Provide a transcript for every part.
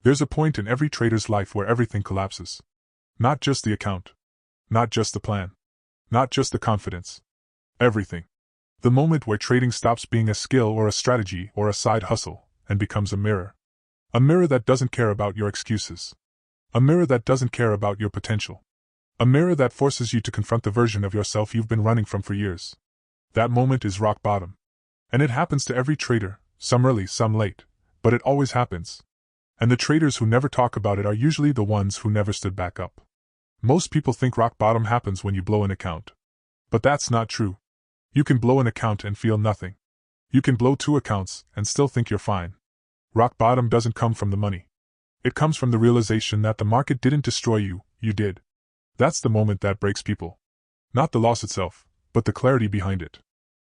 There's a point in every trader's life where everything collapses. Not just the account. Not just the plan. Not just the confidence. Everything. The moment where trading stops being a skill or a strategy or a side hustle and becomes a mirror. A mirror that doesn't care about your excuses. A mirror that doesn't care about your potential. A mirror that forces you to confront the version of yourself you've been running from for years. That moment is rock bottom. And it happens to every trader, some early, some late, but it always happens. And the traders who never talk about it are usually the ones who never stood back up. Most people think rock bottom happens when you blow an account. But that's not true. You can blow an account and feel nothing. You can blow 2 accounts and still think you're fine. Rock bottom doesn't come from the money. It comes from the realization that the market didn't destroy you, you did. That's the moment that breaks people. Not the loss itself, but the clarity behind it.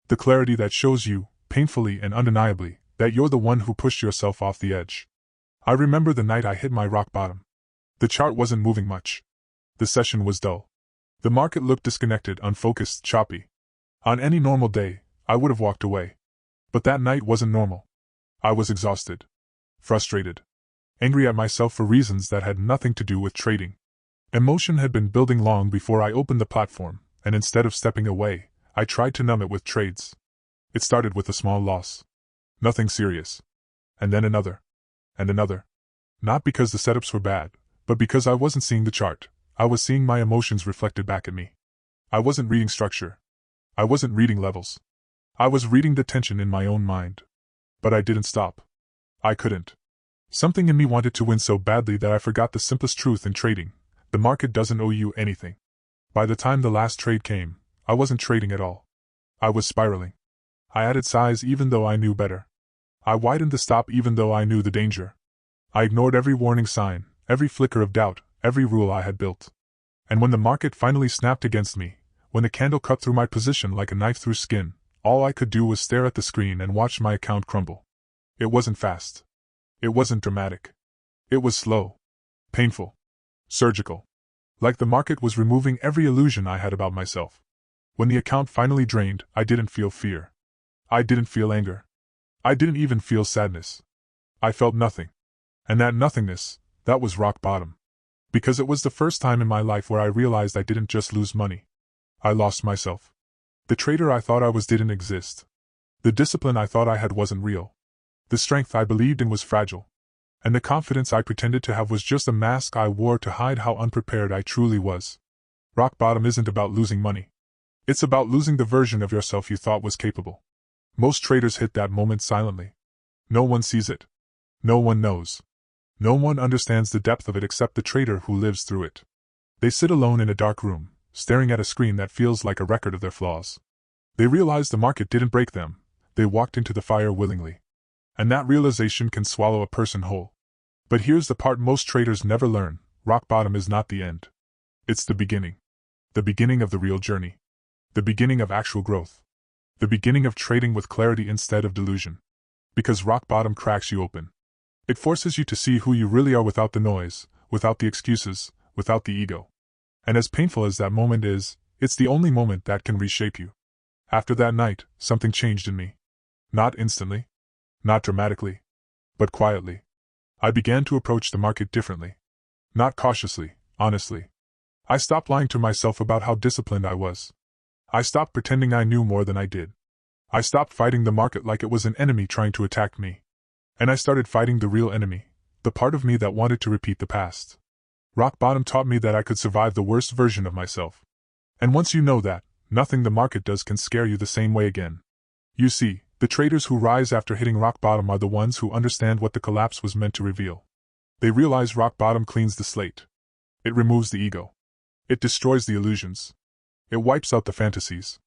The clarity that shows you, painfully and undeniably, that you're the one who pushed yourself off the edge. I remember the night I hit my rock bottom. The chart wasn't moving much. The session was dull. The market looked disconnected, unfocused, choppy. On any normal day, I would have walked away. But that night wasn't normal. I was exhausted. Frustrated. Angry at myself for reasons that had nothing to do with trading. Emotion had been building long before I opened the platform, and instead of stepping away, I tried to numb it with trades. It started with a small loss. Nothing serious. And then another. And another. Not because the setups were bad, but because I wasn't seeing the chart. I was seeing my emotions reflected back at me. I wasn't reading structure. I wasn't reading levels. I was reading the tension in my own mind. But I didn't stop. I couldn't. Something in me wanted to win so badly that I forgot the simplest truth in trading. The market doesn't owe you anything. By the time the last trade came, I wasn't trading at all. I was spiraling. I added size even though I knew better. I widened the stop even though I knew the danger. I ignored every warning sign, every flicker of doubt, every rule I had built. And when the market finally snapped against me, when the candle cut through my position like a knife through skin, all I could do was stare at the screen and watch my account crumble. It wasn't fast. It wasn't dramatic. It was slow. Painful. Surgical. Like the market was removing every illusion I had about myself. When the account finally drained, I didn't feel fear. I didn't feel anger. I didn't even feel sadness. I felt nothing. And that nothingness, that was rock bottom. Because it was the first time in my life where I realized I didn't just lose money. I lost myself. The trader I thought I was didn't exist. The discipline I thought I had wasn't real. The strength I believed in was fragile. And the confidence I pretended to have was just a mask I wore to hide how unprepared I truly was. Rock bottom isn't about losing money. It's about losing the version of yourself you thought was capable. Most traders hit that moment silently. No one sees it. No one knows. No one understands the depth of it except the trader who lives through it. They sit alone in a dark room, staring at a screen that feels like a record of their flaws. They realize the market didn't break them. They walked into the fire willingly. And that realization can swallow a person whole. But here's the part most traders never learn. Rock bottom is not the end. It's the beginning. The beginning of the real journey. The beginning of actual growth. The beginning of trading with clarity instead of delusion. Because rock bottom cracks you open. It forces you to see who you really are without the noise, without the excuses, without the ego. And as painful as that moment is, it's the only moment that can reshape you. After that night, something changed in me. Not instantly. Not dramatically. But quietly. I began to approach the market differently. Not cautiously, honestly. I stopped lying to myself about how disciplined I was. I stopped pretending I knew more than I did. I stopped fighting the market like it was an enemy trying to attack me. And I started fighting the real enemy, the part of me that wanted to repeat the past. Rock bottom taught me that I could survive the worst version of myself. And once you know that, nothing the market does can scare you the same way again. You see, the traders who rise after hitting rock bottom are the ones who understand what the collapse was meant to reveal. They realize rock bottom cleans the slate. It removes the ego. It destroys the illusions. It wipes out the fantasies.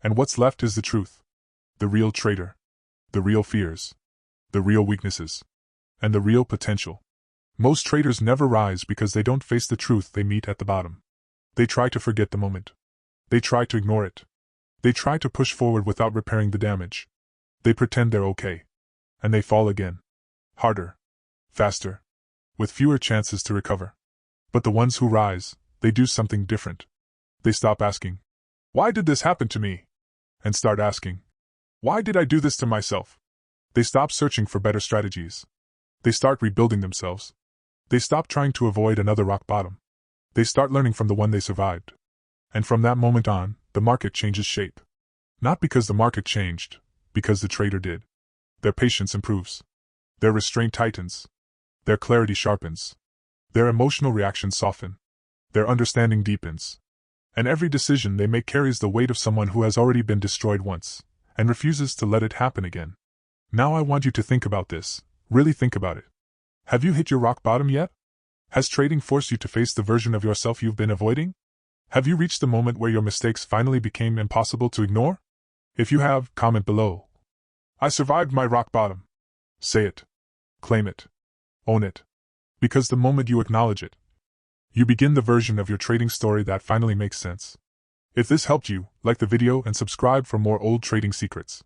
And what's left is the truth. The real trader. The real fears. The real weaknesses. And the real potential. Most traders never rise because they don't face the truth they meet at the bottom. They try to forget the moment. They try to ignore it. They try to push forward without repairing the damage. They pretend they're okay. And they fall again. Harder. Faster. With fewer chances to recover. But the ones who rise, they do something different. They stop asking, "Why did this happen to me?" And start asking, "Why did I do this to myself?" They stop searching for better strategies. They start rebuilding themselves. They stop trying to avoid another rock bottom. They start learning from the one they survived. And from that moment on, the market changes shape. Not because the market changed, because the trader did. Their patience improves. Their restraint tightens. Their clarity sharpens. Their emotional reactions soften. Their understanding deepens. And every decision they make carries the weight of someone who has already been destroyed once, and refuses to let it happen again. Now I want you to think about this, really think about it. Have you hit your rock bottom yet? Has trading forced you to face the version of yourself you've been avoiding? Have you reached the moment where your mistakes finally became impossible to ignore? If you have, comment below. I survived my rock bottom. Say it. Claim it. Own it. Because the moment you acknowledge it, you begin the version of your trading story that finally makes sense. If this helped you, like the video and subscribe for more old trading secrets.